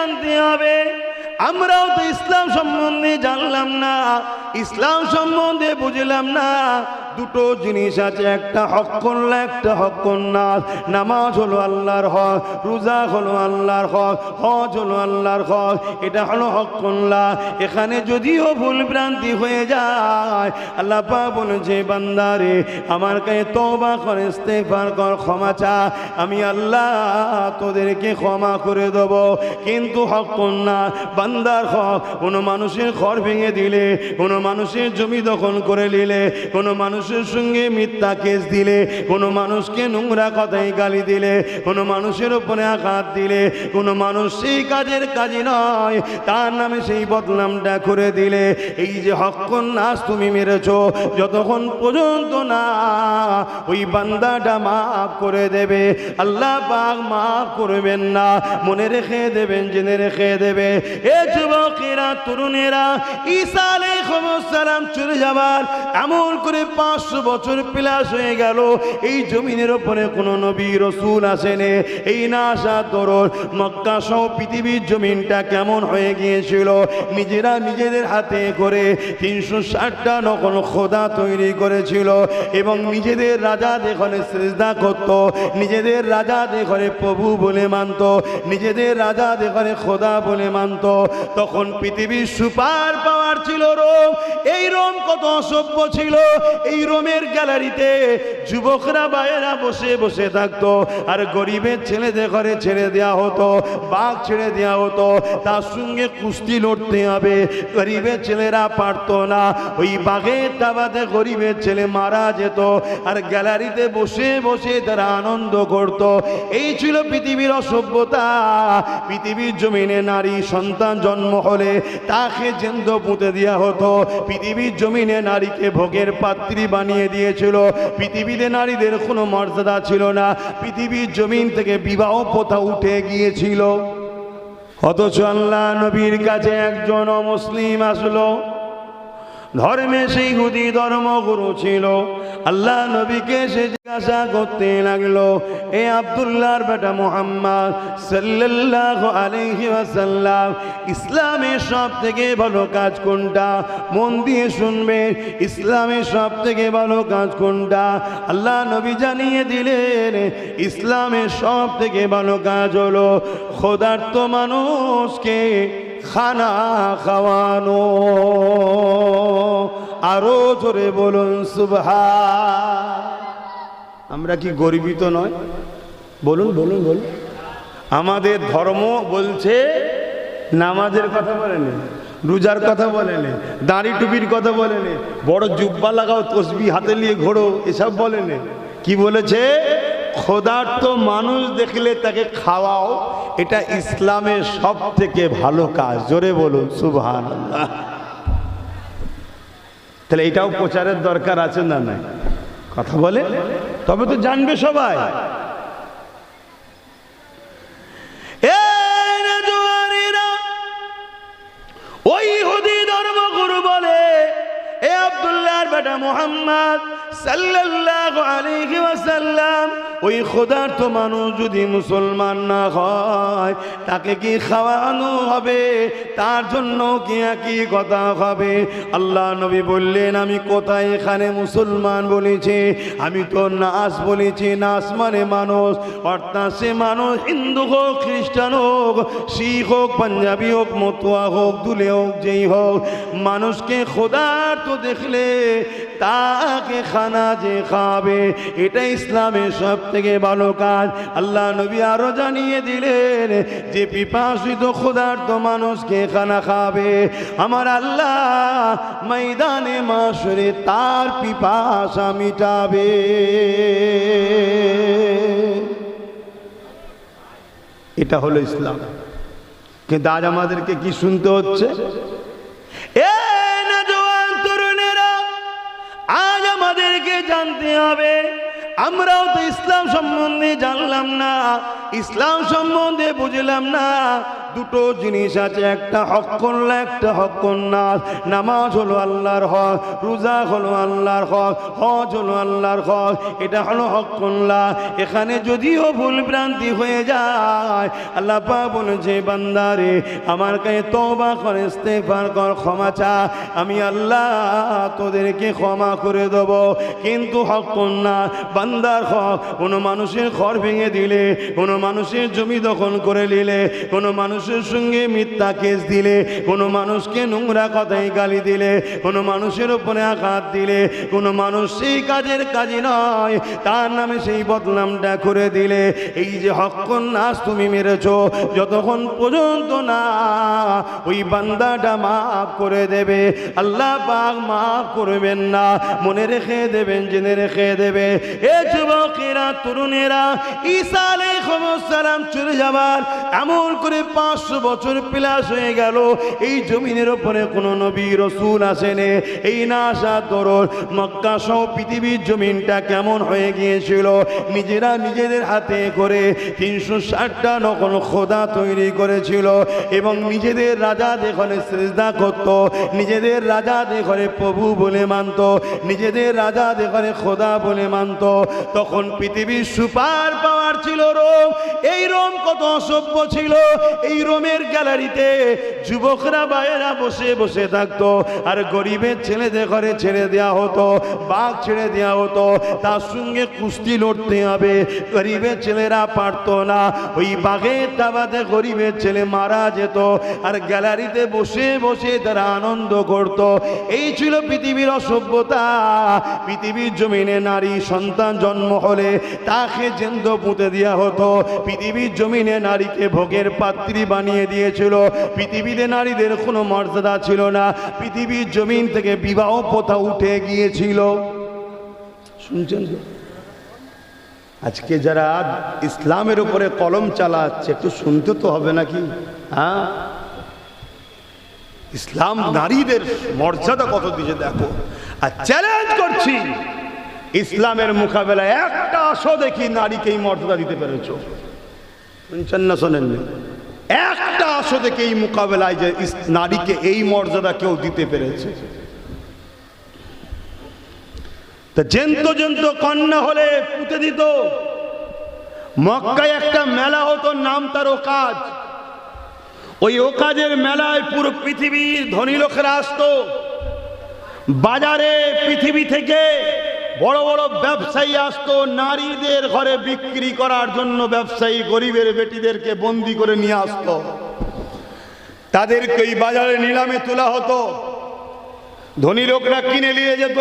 জানতে হবে। আমরাও তো ইসলাম সম্বন্ধে জানলাম না, ইসলাম সম্বন্ধে বুঝলাম না। দুটো জিনিস আছে, একটা হক্কুল্লাহ, একটা হক্কুন্নাস। নামাজ হলো আল্লাহর হক, রোজা হলো আল্লাহর হক, হজ হলো আল্লাহর হক, এটা হলো হক্কুল্লাহ। এখানে যদিও ভুল ভ্রান্তি হয়ে যায়, আল্লাহ পাক বলেছে বান্দারে আমার কাছে তওবা কর, ইস্তেগফার কর, ক্ষমা চা, আমি আল্লাহ তোদেরকে ক্ষমা করে দেব। কিন্তু হক্কুন্নাস বান্দার হক, কোনো মানুষের ঘর ভেঙে দিলে, কোনো মানুষের জমি দখল করে নিলে, কোনো মানুষের সঙ্গে মিথ্যা কেস দিলে, কোনো মানুষকে নোংরা কথায় গালি দিলে, কোনো মানুষের উপরে আঘাত দিলে, কোনো মানুষ সেই কাজের কাজী নয়, তার নামে সেই বদনামটা করে দিলে, এই যে হক্কুন্নাস তুমি মেরেছ, যতক্ষণ পর্যন্ত না ওই বান্দাটা মাফ করে দেবে, আল্লাহ পাক মাফ করবেন না। মনে রেখে দেবেন, জেনে রেখে দেবে। এ যুবকেরা, তরুণেরা, ঈসা আলাইহিস সালাম চলে যাবার এমন করে 500 বছর প্লাস হয়ে গেল, এই জমিনের উপরে কোনো নবী রসুল আসেনি। এই না আসার দরুন মক্কা সহ পৃথিবীর জমিনটা কেমন হয়ে গিয়েছিল। নিজেরা নিজেদের হাতে করে 360টা নকল খোদা তৈরি করেছিল এবং নিজেদের রাজা দেখলে সিজদা করত, নিজেদের রাজা দেখলে প্রভু বলে মানত, নিজেদের রাজা দেখলে খোদা বলে মানত। তখন পৃথিবীর সুপার পাওয়ার ছিল রোম। এই রোম কত অসভ্য ছিল। এই রোমের গ্যালারিতে যুবকরা বাইরা বসে বসে থাকতো, আর গরিবের ছেলেদের ঘরে ছেড়ে দেওয়া হতো, বাঘ ছেড়ে দেওয়া হতো, তার সঙ্গে কুস্তি লড়তে হবে। গরিবের ছেলেরা পারতো না, ওই বাঘের দাবাতে গরিবের ছেলে মারা যেত, আর গ্যালারিতে বসে বসে তারা আনন্দ করত। এই ছিল পৃথিবীর অসভ্যতা। পৃথিবীর জমিনে নারী সন্তান জন্ম হলে তাকে জ্যান্ত পুঁতে দেওয়া হতো। পৃথিবীর জমিনে নারীকে ভোগের পাত্রী বানিয়ে দিয়েছিল। পৃথিবীতে নারীদের কোনো মর্যাদা ছিল না। পৃথিবীর জমিন থেকে বিবাহ প্রথা উঠে গিয়েছিল। অথচ আল্লাহ নবীর কাছে একজন অমুসলিম আসলো, ধর্মে সেই ইহুদি ধর্মগুরু ছিল। আল্লাহ নবীকে সে জিজ্ঞাসা করতে লাগলো, এ আব্দুল্লাহর বেটা মুহাম্মদ সাল্লাল্লাহু আলাইহি ওয়াসাল্লাম, ইসলামের সব থেকে ভালো কাজ কোনটা? মন দিয়ে শুনবেন, ইসলামের সব থেকে ভালো কাজ কোনটা? আল্লাহ নবী জানিয়ে দিলেন, ইসলামের সব থেকে ভালো কাজ হলো ক্ষুধার্ত মানুষকে খানা খাওয়ানো। আরো জোরে বলুন সুবহান। আমরা কি গর্বিত নয়? বলুন বলুন বলুন। আমাদের ধর্ম বলছে নামাজের কথা বলেন, রোজার কথা বলেন, দাড়ি টুপির কথা বলেন, বড় জুব্বা লাগাও, তসবিহ হাতে নিয়ে ঘোরো, এসব বলেন। কি বলেছে? ক্ষুধার্ত মানুষ দেখলে তাকে খাওয়াও, এটা ইসলামের সব থেকে ভালো কাজ। জোরে বলুন সুবহানাল্লাহ। তাহলে এটাও প্রচারের দরকার আছে না নাই? কথা বলে তবে তো জানবে সবাই। ওই ইহুদি ধর্মগুরু বলে, এ আব্দুল্লাহর বেটা মুহাম্মদ সাল্লাল্লাহু আলাইহি ওয়াসাল্লাম, ওই ক্ষুধার্ত মানুষ যদি মুসলমান না হয় তাকে কি খাওয়ানো হবে? তার জন্য কি একই কথা হবে? আল্লাহ নবী বললেন, আমি কোথায় এখানে মুসলমান বলেছি? আমি তো নাস বলেছি। নাস মানে মানুষ, অর্থাৎ সে মানুষ হিন্দু হোক, খ্রিস্টান হোক, শিখ হোক, পাঞ্জাবি হোক, মতুয়া হোক, দুলে হোক, যেই হোক, মানুষকে ক্ষুধার্ত দেখলে তাকে খানা যে খাবে, এটা ইসলামের সব থেকে ভালো কাজ। আল্লাহ নবী আরো জানিয়ে দিলেন যে পিপাসিত ক্ষুধার্ত মানুষকে খানা খাবে, আমার আল্লাহ ময়দানে মাশরে তার পিপাসা মিটাবে। এটা হলো ইসলাম। কিন্তু আজ আমাদেরকে কি শুনতে হচ্ছে? আজ আমাদেরকে জানতে হবে, আমরাও তো ইসলাম সম্বন্ধে জানলাম না, ইসলাম সম্বন্ধে বুঝলাম না। দুটো জিনিস আছে, একটা হক করলে একটা হক কন্যা। নামাজ হলো আল্লাহর হক, রোজা হলো আল্লাহর হক, হজ হলো আল্লাহর হক, এটা হলো হক কন্যা। এখানে যদিও ভুল ভ্রান্তি হয়ে যায়, আল্লাহ পাক বলেছে বান্দারে আমার কাছে তওবা কর, ইস্তেগফার কর, ক্ষমা চা, আমি আল্লাহ তোদেরকে ক্ষমা করে দেব। কিন্তু হক কন্যা বান্দার হক, কোনো মানুষের ঘর ভেঙে দিলে, কোনো মানুষের জমি দখল করে নিলে, কোনো মানুষের সঙ্গে মিথ্যা কেস দিলে, কোনো মানুষকে নোংরা কথায় গালি দিলে, কোনো মানুষের উপরে আঘাত দিলে, কোনো মানুষ সেই কাজের কাজী নয়, তার নামে সেই বদনামটা করে দিলে, এই যে হক কন্যা তুমি মেরেছো, যতক্ষণ পর্যন্ত না ওই বান্দাটা মাফ করে দেবে, আল্লাহ পাক মাফ করবেন না। মনে রেখে দেবেন, জেনে রেখে দেবে। এ যুবকেরা, তরুণেরা, ঈসা আলাইহিস সালাম চলে যাবার এমন করে 500 বছর প্লাস হয়ে গেল, এই জমিনের উপরে কোনো নবী রাসূল আসেনি। এই না আসার দরুন মক্কা সহ পৃথিবীর জমিনটা কেমন হয়ে গিয়েছিল। নিজেরা নিজেদের হাতে করে 360টা নকল খোদা তৈরি করেছিল এবং নিজেদের রাজা দেখলে সিজদা করত, নিজেদের রাজা দেখলে প্রভু বলে মানত, নিজেদের রাজা দেখলে খোদা বলে মানত। তখন পৃথিবীর সুপার পাওয়ার ছিল রোম। এই রোম কত অসভ্য ছিল। এই রোমের গ্যালারিতে যুবকরা বাইরা বসে বসে থাকতো, আর গরিবের ছেলেদের ঘরে ছেড়ে দেওয়া হতো, বাঘ ছেড়ে দেওয়া হতো, তার সঙ্গে কুস্তি লড়তে হবে। গরিবের ছেলেরা পারতো না, ওই বাঘের তাবাতে গরিবের ছেলে মারা যেত, আর গ্যালারিতে বসে বসে তারা আনন্দ করত। এই ছিল পৃথিবীর অসভ্যতা। পৃথিবীর জমিনে নারী সন্তান জন্ম হলে তাকে জ্যান্ত পুঁতে দেওয়া হতো। পৃথিবীর জমিনে নারীকে ভোগের পাত্রী বানিয়ে দিয়েছিল। পৃথিবীতে নারীদের কোনো মর্যাদা ছিল না। পৃথিবীর জমিন থেকে বিবাহ প্রথা উঠে গিয়েছিল। শুনছেন তো? আজকে যারা ইসলামের উপরে কলম চালাচ্ছে, একটু শুনতে তো হবে নাকি? হ্যাঁ, ইসলাম নারীদের মর্যাদা কত দিয়েছে দেখো। আর চ্যালেঞ্জ করছি, ইসলামের মোকাবেলায় একটা আসো দেখি নারীকে এই মর্যাদা দিতে পেরেছ। শুনছেন না শোনেননি? একটা আসো দেখি এই মোকাবেলায় যে নারীকে এই মর্যাদা কেউ দিতে পেরেছে। তা জেন্ত জেন্ত কন্যা হলে পুঁতে দিত। মক্কায় একটা মেলা হতো, নাম তার ওকাজ। ওই ওকাজের মেলায় পুরো পৃথিবীর ধনী লোকেরা আসতো। বাজারে পৃথিবী থেকে বড় বড় ব্যবসায়ী আসতো নারীদের ঘরে বিক্রি করার জন্য। ব্যবসায়ী গরিবের বেটিদেরকে বন্দি করে নিয়ে আসতো, তাদেরকে এই বাজারে নিলামে তোলা হতো। ধনী লোকরা কিনে নিয়ে যেত,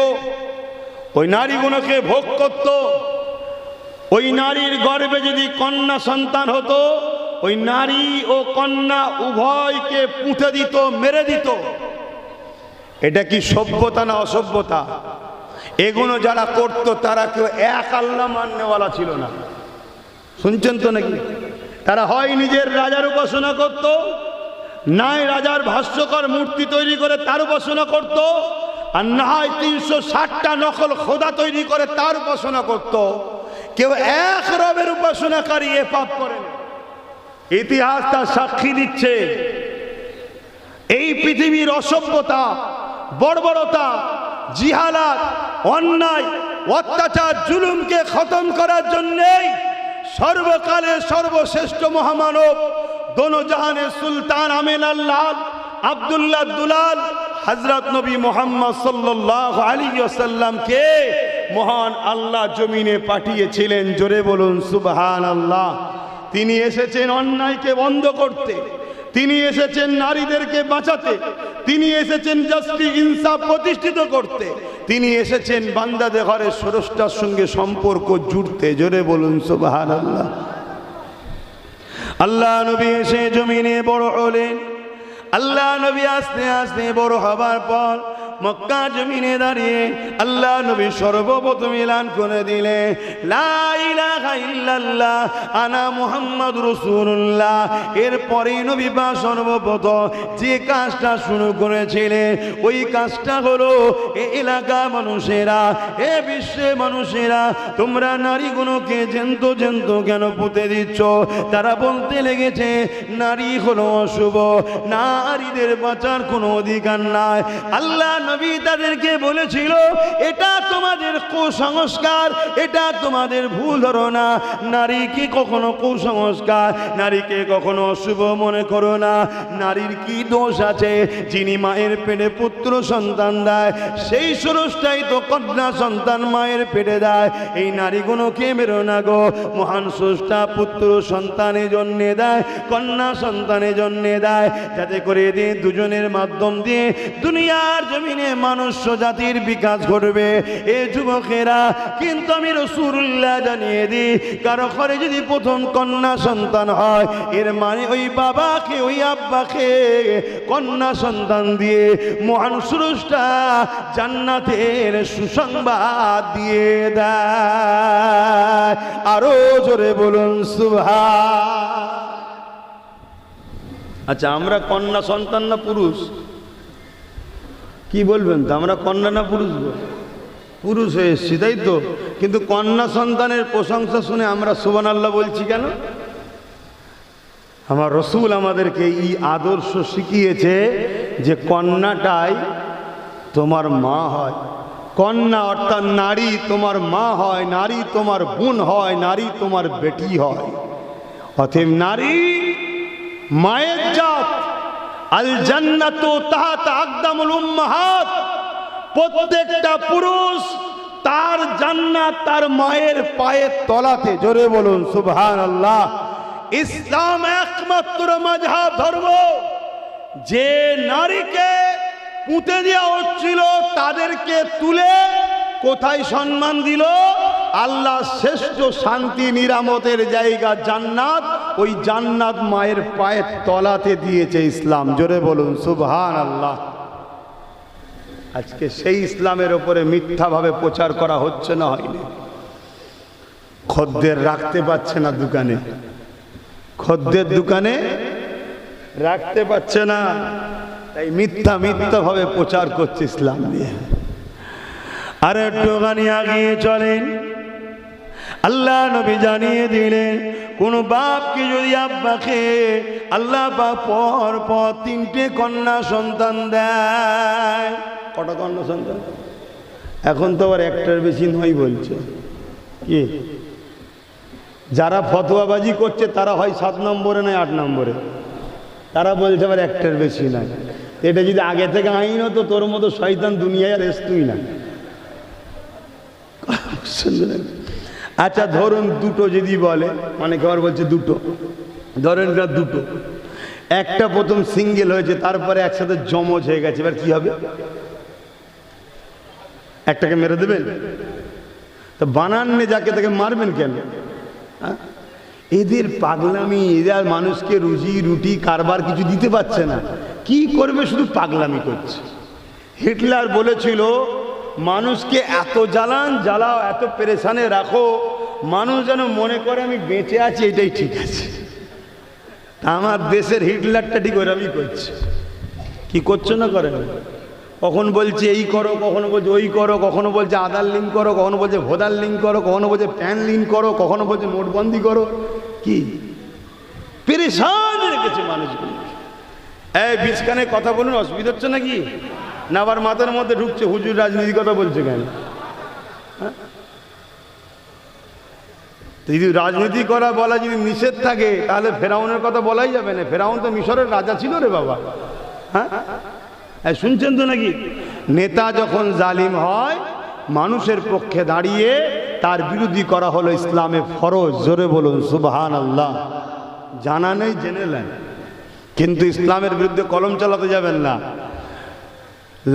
ওই নারীগুলোকে ভোগ করত। ওই নারীর গর্ভে যদি কন্যা সন্তান হতো, ওই নারী ও কন্যা উভয়কে পুঁতে দিত, মেরে দিত। এটা কি সভ্যতা না অসভ্যতা? এগুলো যারা করতো তারা কেউ এক আল্লাহ মাননেওয়ালা ছিল না। শুনছেন তো নাকি? তারা হয় নিজের রাজার উপাসনা করত, নাই রাজার ভাষ্যকর মূর্তি তৈরি করে তার উপাসনা করত, আর না হয় 360টা নকল খোদা তৈরি করে তার উপাসনা করত। কেউ এক রবের উপাসনাকারী এ পাপ করেন। ইতিহাস তার সাক্ষী দিচ্ছে। এই পৃথিবীর অসভ্যতা, বর্বরতা, জিহালাত, অন্যায়, অত্যাচার, জুলুমকে খতম করার জন্যেই সর্বকালের সর্বশ্রেষ্ঠ মহামানব, দোনো জাহানের সুলতান আমিন আল্লাহ আব্দুল্লাহ দুলাল হযরত নবী মুহাম্মদ সাল্লাল্লাহু আলাইহি ওয়াসাল্লামকে মহান আল্লাহ জমিনে পাঠিয়েছিলেন। জোরে বলুন সুবহানাল্লাহ। তিনি এসেছেন অন্যায়কে বন্ধ করতে, তিনি এসেছেন নারীদেরকে বাঁচাতে, তিনি এসেছেন জাস্টিস ইনসাফ প্রতিষ্ঠিত করতে, তিনি এসেছেন বান্দাদের ঘরে স্রষ্টার সঙ্গে সম্পর্ক জুড়তে। জোরে বলুন সুবহানাল্লাহ। আল্লাহ নবী এসে জমিনে বড় হলেন। আল্লাহ নবী আস্তে আস্তে বড় হবার পর মক্কা জমিনে দাঁড়িয়ে আল্লাহ নবী সর্বপ্রথম এলান করে দিলে লা ইলাহা ইল্লাল্লাহ আনা মুহাম্মাদুর রাসূলুল্লাহ। এরপরেই নবী পাক সর্বপ্রথম যে কাজটা শুরু করেছিলেন ওই কাজটা হলো এ এলাকা মানুষেরা, এ বিশ্বে মানুষেরা, তোমরা নারীগুলোকে জ্যান্ত জ্যান্ত কেন পুঁতে দিচ্ছ? তারা বলতে লেগেছে নারী হলো অশুভ, নারীদের বাঁচার কোনো অধিকার নাই। আল্লাহ নবী তাদেরকে বলেছিল এটা তোমাদের কুসংস্কার, এটা তোমাদের ভুল ধারণা। নারীকে কখনো কুসংস্কার, নারীকে কখনো অশুভ মনে করো না। নারীর কি দোষ আছে? যিনি মায়ের পেটে পুত্র সন্তান দেয় সেই স্রষ্টাই তো কন্যা সন্তান মায়ের পেটে দেয়। এই নারীগুলোকে মেরো না গো, মহান স্রষ্টা পুত্র সন্তানের জন্য দেয়, কন্যা সন্তানের জন্য দেয়, যাতে করে দিয়ে দুজনের মাধ্যম দিয়ে দুনিয়ার জমিনে মনুষ্য জাতির বিকাশ ঘটবে। এ যুবকেরা, কিন্তু আমি রাসূলুল্লাহ জানিয়ে দিই, কারো ঘরে যদি প্রথম কন্যা সন্তান হয় এর মানে ওই বাবাকে ওই আব্বাকে কন্যা সন্তান দিয়ে মহান স্রষ্টা জান্নাতের সুসংবাদ দিয়ে দেয়। আরো জোরে বলুন সুবহান। আচ্ছা, আমরা কন্যা সন্তান না পুরুষ? কি বলবেন তো, আমরা কন্যা না পুরুষ? পুরুষ হয়ে এসছি, তাই তো। কিন্তু কন্যা সন্তানের প্রশংসা শুনে আমরা সুবহানাল্লাহ বলছি কেন? আমার রাসূল আমাদেরকে এই আদর্শ শিখিয়েছে যে কন্যাটাই তোমার মা হয়। কন্যা অর্থাৎ নারী তোমার মা হয়, নারী তোমার বোন হয়, নারী তোমার বেটি হয়। অতএব নারী মায়ের জাত। আল জান্নাতু তাহতা আকদামুল উম্মাহাত। প্রত্যেকটা পুরুষ তার জান্নাত তার মায়ের পায়ের তলাতে। জোরে বলুন সুবহানাল্লাহ। ইসলাম একমাত্র মাযহাব ধর্ম যে নারীকে পুঁতে দেওয়া হচ্ছিল তাদেরকে তুলে কোথায় সম্মান দিল? আল্লাহ শ্রেষ্ঠ শান্তি নিরামতের জায়গা জান্নাত, ওই জান্নাত মায়ের পায়ের তলাতে দিয়েছে ইসলাম। জোরে বলুন সুবহানাল্লাহ। আজকে সেই ইসলামের ওপরে মিথ্যাভাবে প্রচার করা হচ্ছে না হয়নি? খদ্দের রাখতে পারছে না দোকানে, খদ্দের দোকানে রাখতে পারছে না, তাই মিথ্যাভাবে প্রচার করছে ইসলাম নিয়ে। আর একটুখানি আগিয়ে চলেন, আল্লাহ নবী জানিয়ে দিলেন কোন বাপকে যদি আব্বাকে আল্লাহ পাক পর পর 3টে কন্যা সন্তান দেয়। কটা কন্যা সন্তান? এখন তো আবার একটার বেশি নয় বলছে। কি যারা ফতোয়াবাজি করছে তারা হয় 7 নম্বরে নয় 8 নম্বরে, তারা বলছে আবার একটার বেশি নাই। এটা যদি আগে থেকে আইন হতো তোর মতো শয়তান দুনিয়ায় আর আসতই না। আচ্ছা ধরুন দুটো যদি বলে, মানে কেউ বলছে দুটো, ধরেন দুটো, একটা প্রথম সিঙ্গেল হয়েছে তারপরে একসাথে জমজ হয়ে গেছে, এবার কি হবে? একটাকে মেরে দেবেন? তো বানাননে যাকে তাকে মারবেন কেন? এদের পাগলামি, এরা মানুষকে রুজি রুটি কারবার কিছু দিতে পারছে না, কি করবে? শুধু পাগলামি করছে। হিটলার বলেছিল মানুষকে এত জ্বালাও, এত পেরেশানে রাখো, মানুষ যেন মনে করে আমি বেঁচে আছি, এটাই ঠিক আছে। আমার দেশের হিটলারটা ঠিক ওরকমই করছে। কি করছো না করে? কখন বলছে এই করো, কখনো বলছে ওই করো, কখনো বলছে আধার লিঙ্ক করো, কখনো বলছে ভোটার লিঙ্ক করো, কখনো বলছে প্যান লিঙ্ক করো, কখনো বলছে নোটবন্দি করো। কি পেরেশান রেখেছে মানুষগুলো। এই বিচকানে কথা বলুন, অসুবিধা হচ্ছে নাকি? না আবার মাথার মধ্যে ঢুকছে হুজুর রাজনীতি কথা বলছে কেন? যদি রাজনীতি করা বলা যদি নিষেধ থাকে তাহলে ফেরাউনের কথা বলাই যাবে না। ফেরাউন তো মিশরের রাজা ছিল রে বাবা। হ্যাঁ শুনছেন তো নাকি? নেতা যখন জালিম হয় মানুষের পক্ষে দাঁড়িয়ে তার বিরোধী করা হলো ইসলামে ফরজ। জোরে বলুন সুবহানাল্লাহ। জানা নেই জেনে নেন, কিন্তু ইসলামের বিরুদ্ধে কলম চালাতে যাবেন না।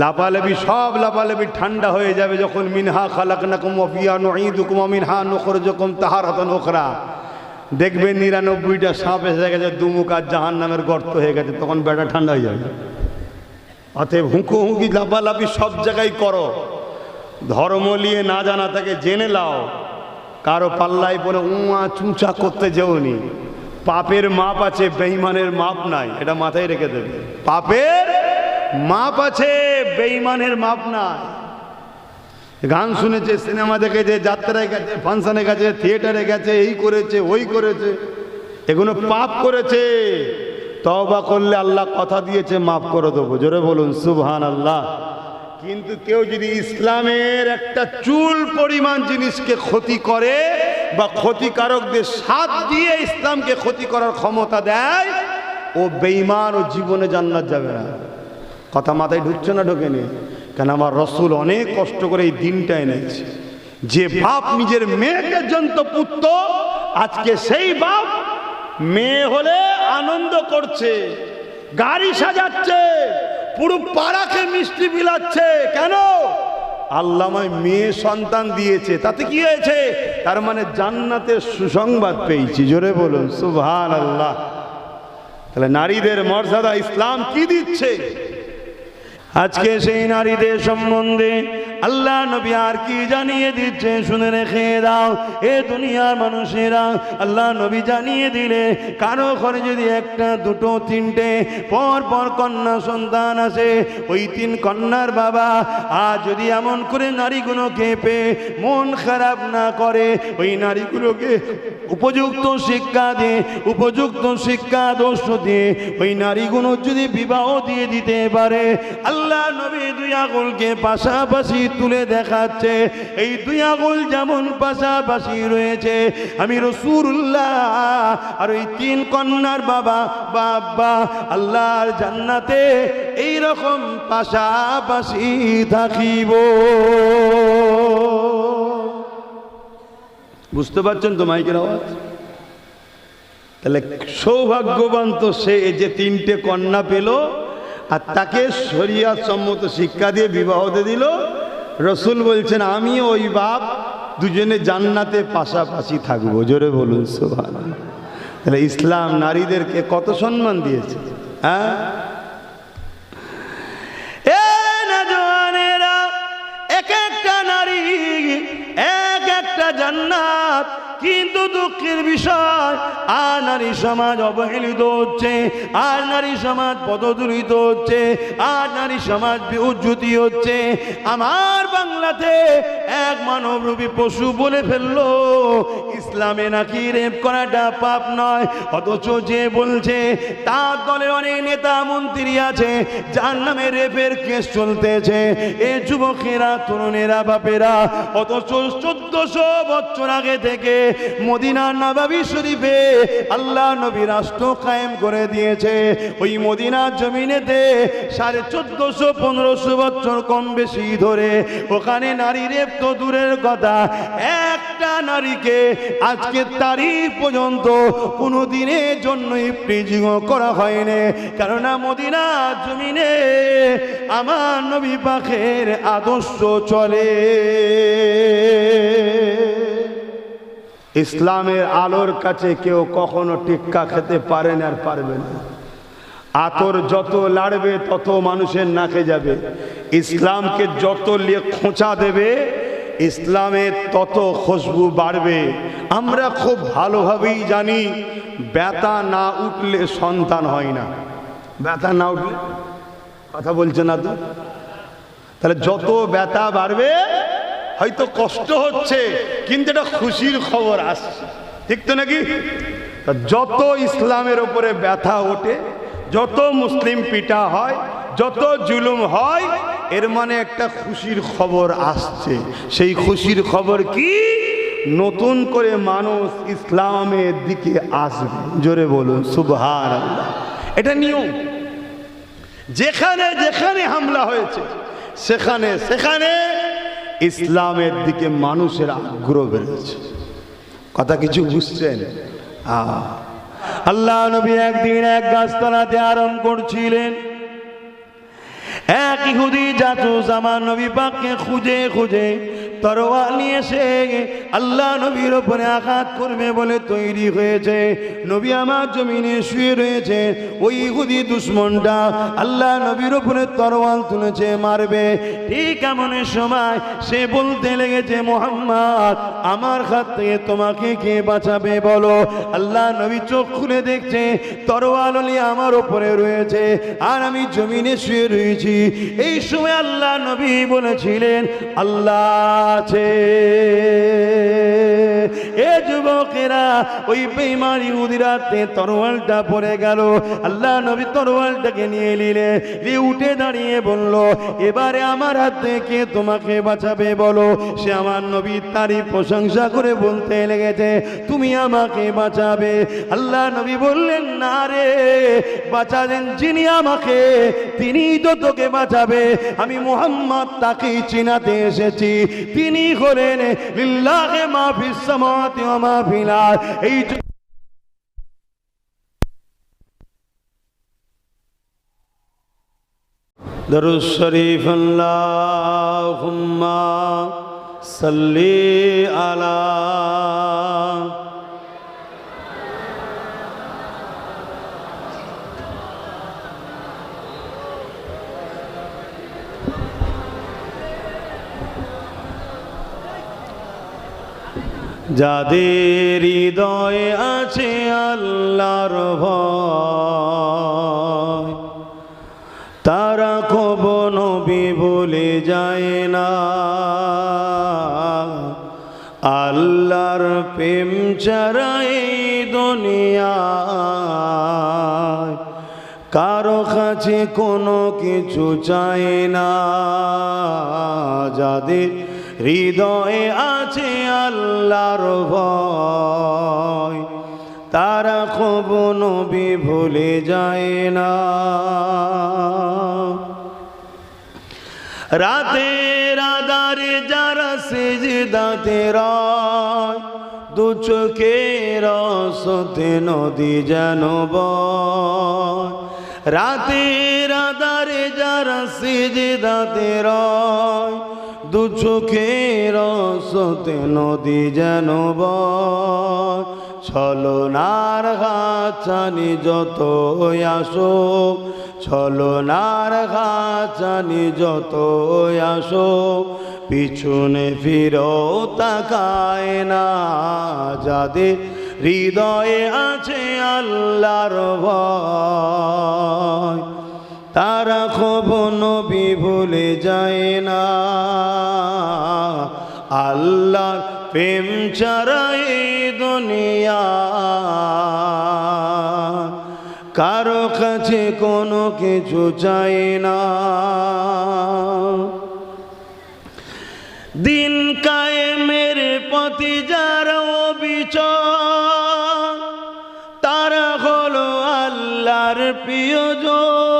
লাপালাপি সব লাপালাপি ঠান্ডা হয়ে যাবে যখন মিনহা খালাকনাকুম ওয়া ফিহা নুঈদুকুম ওয়া মিনহা নুখরিজুকুম তাহারাতান উখরা। দেখবেন 99টা সাপ এসে গেছে, দুমুখ আর জাহান্নামের গর্ত হয়ে গেছে, তখন বেটা ঠান্ডা হয়ে যাবে। অতএব হুঁকুহুঁকি লাফালাফি সব জায়গায় করো, ধর্ম নিয়ে না জানা তাকে জেনে লাও। কারো পাল্লায় পরে উঁয়া চুঁচা করতে যেওনি। পাপের মাপ আছে, বেঈমানের মাপ নাই, এটা মাথায় রেখে দেবে। পাপের মাপ আছে, বেঈমানের মাপ নাই। গান শুনেছে, সিনেমা দেখেছে, যাত্রায় গেছে, ফাংশনে গেছে, থিয়েটারে গেছে, এই করেছে ওই করেছে, এগুলো পাপ করেছে। তওবা করলে আল্লাহ কথা দিয়েছে মাফ করে দেবো, জোরে বলুন সুবহানাল্লাহ। কিন্তু কেউ যদি ইসলামের একটা চুল পরিমাণ জিনিসকে ক্ষতি করে বা ক্ষতিকারকদের সাথ দিয়ে ইসলামকে ক্ষতি করার ক্ষমতা দেয়, ও বেঈমান, ও জীবনে জান্নাত যাবে না। কথা মাথায় ঢুকছে না? ঢোকেনি? কেন আমার রসুল অনেক কষ্ট করে এই দিনটা এনেছে। যে বাপ নিজের মেয়েকে জন্ত পুত্র, আজকে সেই বাপ মেয়ে হলে আনন্দ করছে, গাড়ি সাজাচ্ছে, পুরো পাড়াকে মিষ্টি বিলাচ্ছে। কেন? আল্লাহ আমায় মেয়ে সন্তান দিয়েছে, তাতে কি হয়েছে? তার মানে জান্নাতের সুসংবাদ পেয়েছি, জোরে বলুন সুবহানাল্লাহ। তাহলে নারীদের মর্যাদা ইসলাম কি দিচ্ছে? আজকে সেই নারীদের সম্বন্ধে আল্লাহ নবী আর কি জানিয়ে দিচ্ছে শুনে রেখে দাও। এ দুনিয়ার মানুষেরা, আল্লাহ নবী জানিয়ে দিলে কারো ঘরে যদি একটা, দুটো, তিনটে পর পর কন্যা সন্তান আছে, ওই 3 কন্যার বাবা আর যদি এমন করে নারীগুলোকে পেয়ে মন খারাপ না করে, ওই নারীগুলোকে উপযুক্ত শিক্ষা দিয়ে, উপযুক্ত শিক্ষা দর্শ দিয়ে ওই নারীগুলো যদি বিবাহ দিয়ে দিতে পারে, আল্লাহ নবী 2 আঙুলকে পাশাপাশি তুলে দেখাচ্ছে। এই 2 আঙুল যেমন পাশাপাশি রয়েছে, আমি রাসূলুল্লাহ আর ওই 3 কন্যার বাবা আল্লাহর জান্নাতে এই রকম পাশাপাশি থাকিব। বুঝতে পারছেন তো মাইকের আওয়াজ? তাহলে সৌভাগ্যবান তো সে, যে 3টে কন্যা পেল আর তাকে শরিয়ত সম্মত শিক্ষা দিয়ে বিবাহ দিয়ে দিল। রসুল বলছেন আমি ওই বাপ দুজনে জান্নাতে পাশাপাশি থাকবো, জোরে বলুন সুবহানাল্লাহ। তাহলে ইসলাম নারীদেরকে কত সম্মান দিয়েছে। হ্যাঁ, এক একটা নারী এক একটা জান্নাত। কিন্তু দুঃখের বিষয়, আর নারী সমাজ অবহেলিত হচ্ছে, আর নারী সমাজ পদদলিত হচ্ছে, আর নারী সমাজ বিউজ্জতি হচ্ছে। আমার বাংলাতে এক মানবরূপী পশু বলে ফেললো ইসলামে নাকি রেপ করাটা পাপ নয়, অথচ যে বলছে তার দলে অনেক নেতা মন্ত্রী আছে যার নামে রেপের কেস চলতেছে। এ যুবকেরা, তরুণেরা, বাপেরা, অথচ 1400 বছর আগে থেকে মদিনার নববী শরীফে আল্লাহ নবী রাষ্ট্র কায়েম করে দিয়েছে। ওই মদিনার জমিনেতে 1450-1500 বছর কম বেশি ধরে ওখানে নারী রেপ তো দূরের কথা, একটা নারীকে আজকে তারিখ পর্যন্ত কোনো দিনের জন্যই প্রিজিং করা হয়নি। কেননা মদিনার জমিনে আমার নবী পাকের আদর্শ চলে। ইসলামের আলোর কাছে কেউ কখনো টিক্কা খেতে পারে না আর পারবে না। আতর যত লাড়বে তত মানুষের নাকে যাবে, ইসলামকে যত খোঁচা দেবে ইসলামের তত খুশবু বাড়বে। আমরা খুব ভালোভাবেই জানি ব্যথা না উঠলে সন্তান হয় না। ব্যথা না উঠলে, কথা বলছে না তো? তাহলে যত ব্যথা বাড়বে, হয়তো কষ্ট হচ্ছে কিন্তু এটা খুশির খবর আসছে, ঠিক তো নাকি? যত ইসলামের উপরে ব্যথা ওঠে, যত মুসলিম পিটা হয়, যত জুলুম হয়, এর মানে একটা খুশির খবর আসছে। সেই খুশির খবর কি? নতুন করে মানুষ ইসলামের দিকে আসবে, জোরে বলুন সুবহানাল্লাহ। এটা নিয়ম। যেখানে যেখানে হামলা হয়েছে সেখানে সেখানে ইসলামের দিকে মানুষের আগ্রহ বেড়েছে। কথা কিছু বুঝছেন? আল্লাহ নবী একদিন এক গাছতলাতে আরাম করছিলেন। এক ইহুদি জাসুস আমার নবী পাককে খুঁজে খুঁজে তরোয়াল নিয়ে এসে আল্লাহ নবীর উপরে আঘাত করবে বলে তৈরি হয়েছে। নবী আমার জমিনে শুয়ে রয়েছে, ওই ইহুদি দুশমনটা আল্লাহ নবীর উপরে তরোয়াল তুলেছে মারবে। ঠিক এমন সময় সে বলতে লেগেছে, মুহাম্মদ আমার হাত থেকে তোমাকে কে বাঁচাবে বলো। আল্লাহ নবী চোখ খুলে দেখছে তরোয়াল আমার উপরে রয়েছে আর আমি জমিনে শুয়ে রয়েছি। এই সময় আল্লাহ নবী বলেছিলেন, আল্লাহ আছে। এ যুবকেরা, ওই বেঈমান ইহুদিরা তরোয়ালটা পড়ে গেল। আল্লাহ নবী তরোয়ালটাকে নিয়ে নিলে উঠে দাঁড়িয়ে বলল, এবারে আমার হাত থেকে তোমাকে বাঁচাবে বলো। সে আমার নবীর তারই প্রশংসা করে বলতে লেগেছে, তুমি আমাকে বাঁচাবে। আল্লাহ নবী বললেন, না রে, বাঁচালেন যিনি আমাকে তিনি তো তোকে বাঁচাবে। আমি মুহাম্মদ তাকেই চিনাতে এসেছি। তিনি হলেন লিল্লাহি মা ফিস সামাওয়াতি ওয়া মা ফিল আরদ। এই দরুদ শরীফ আল্লাহুম্মা সাল্লি আলা যাদের হৃদয়ে আছে আল্লাহর ভয়, তারা কবু নবী ভুলে যায় না। আল্লাহর প্রেম ছাড়া এই দুনিয়ায় কারো কাছে কোনো কিছু চায় না। যাদের হৃদয়ে আছে আল্লাহর ভয়, তারা কবু নবী ভুলে যায় না। রাতের আধারে যারা সিজদাতে রয়, দু চোখের আঁসুতে নদী যেন বয়। রাতের আধারে যারা সিজদাতে রয়, দু চোখের আঁসুতে নদী যেন বয়। ছলনার ঘাছানি যত আসুক, ছলনার ঘাছানি যত আসুক, পিছনে ফিরেও তাকায় না। যাদের হৃদয়ে আছে আল্লাহর ভয়, তারা কবু নবী ভুলে যায় না। আল্লাহর প্রেম ছাড়া এই দুনিয়া কারো কাছে কোনো কিছু চাই না। দিন কায়েমের পথে যারা অবিচল, তারা হলো আল্লাহর প্রিয়জন।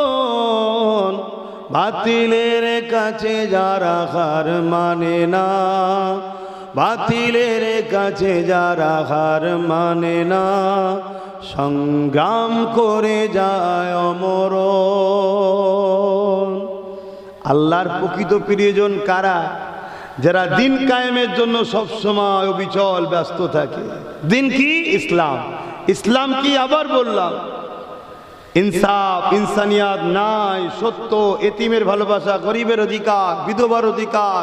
বাতিলের কাছে যারা হার মানে না, বাতিলের কাছে যারা হার মানে না, সংগ্রাম করে যায় অমর। আল্লাহর প্রকৃত প্রিয়জন কারা? যারা দিন কায়েমের জন্য সবসময় অবিচল ব্যস্ত থাকে। দিন কি? ইসলাম। ইসলাম কি? আবার বললাম, ইনসাফ, ইনসানিয়াত, ন্যায়, সত্য, এতিমের ভালোবাসা, গরিবের অধিকার, বিধবার অধিকার,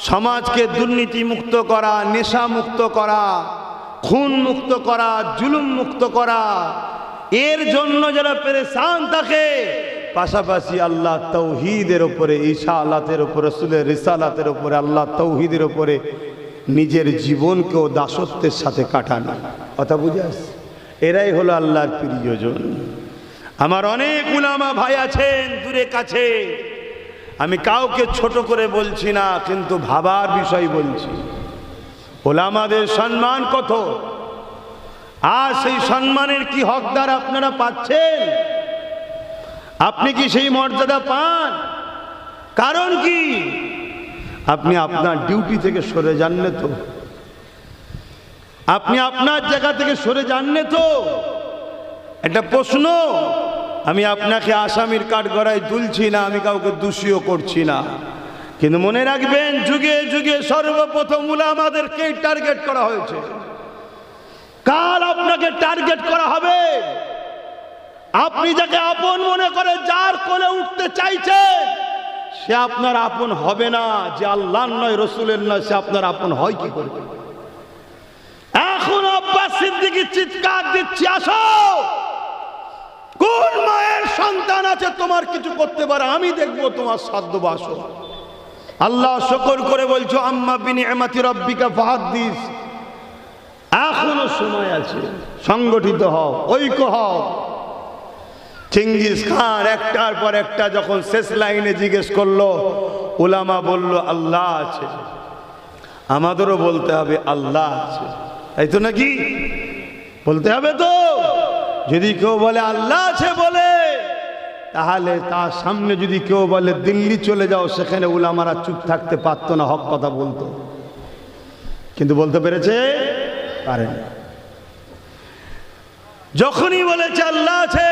সমাজকে দুর্নীতি মুক্ত করা, নেশা মুক্ত করা, খুন মুক্ত করা, জুলুম মুক্ত করা। এর জন্য যারা পেরেশান থাকে, পাশাপাশি আল্লাহ তৌহিদের উপরে, ঈসা আলাতের উপরে, রাসূলের রিসালাতের উপরে, আল্লাহ তৌহিদের উপরে নিজের জীবনকেও দাসত্বের সাথে কাটানো। কথা বুঝে আসছে? এরাই হলো আল্লাহর প্রিয়জন। আমার অনেক উলামা ভাই আছেন দূরে কাছে, আমি কাউকে ছোট করে বলছি না, কিন্তু ভাবার বিষয় বলছি। উলামাদের সম্মান কত, আর সেই সম্মানের কি হকদার আপনারা পাচ্ছেন? আপনি কি সেই মর্যাদা পান? কারণ কি? আপনি আপনার ডিউটি থেকে সরে যাননি তো, আপনি আপনার জায়গা থেকে সরে যাননি তো। একটা প্রশ্ন, আমি আপনাকে আসামির কাঠগড়ায় তুলছি না, আমি কাউকে দোষীও করছি না, কিন্তু মনে রাখবেন, যুগে যুগে সর্বপ্রথম উলামাদেরকেই টার্গেট করা হয়েছে। কাল আপনাকে টার্গেট করা হবে। আপনি যাকে আপন মনে করে, যার কোলে উঠতে চাইছেন, সে আপনার আপন হবে না। যে আল্লাহর নয়, রসুলের নয়, সে আপনার আপন হয় কি করে? এখন আব্বাস সিদ্দিকী চিৎকার দিচ্ছি, আসো, কোন মায়ের সন্তান আছে তোমার কিছু করতে পারে? আমি দেখবো তোমার সাধ্য বাসো। আল্লাহ শুকর করে বলছো, আম্মা বিনিআমাতি রাব্বিকা ফাহাদ্দিস। এখনো সময় আছে, সংগঠিত হও, ঐক্য হও। চেঙ্গিস খান একটার পর একটা যখন শেষ লাইনে জিজ্ঞেস করলো, উলামা বলল আল্লাহ আছে। আমাদেরও বলতে হবে আল্লাহ আছে, তাই তো নাকি? বলতে হবে তো। যদি কেউ বলে আল্লাহ আছে বলে, তাহলে তার সামনে যদি কেউ বলে দিল্লি চলে যাও, সেখানে উলামারা চুপ থাকতে পারতো না, হক কথা বলতো। কিন্তু বলতে পেরেছে? পারেন। যখনই বলেছে আল্লাহ আছে,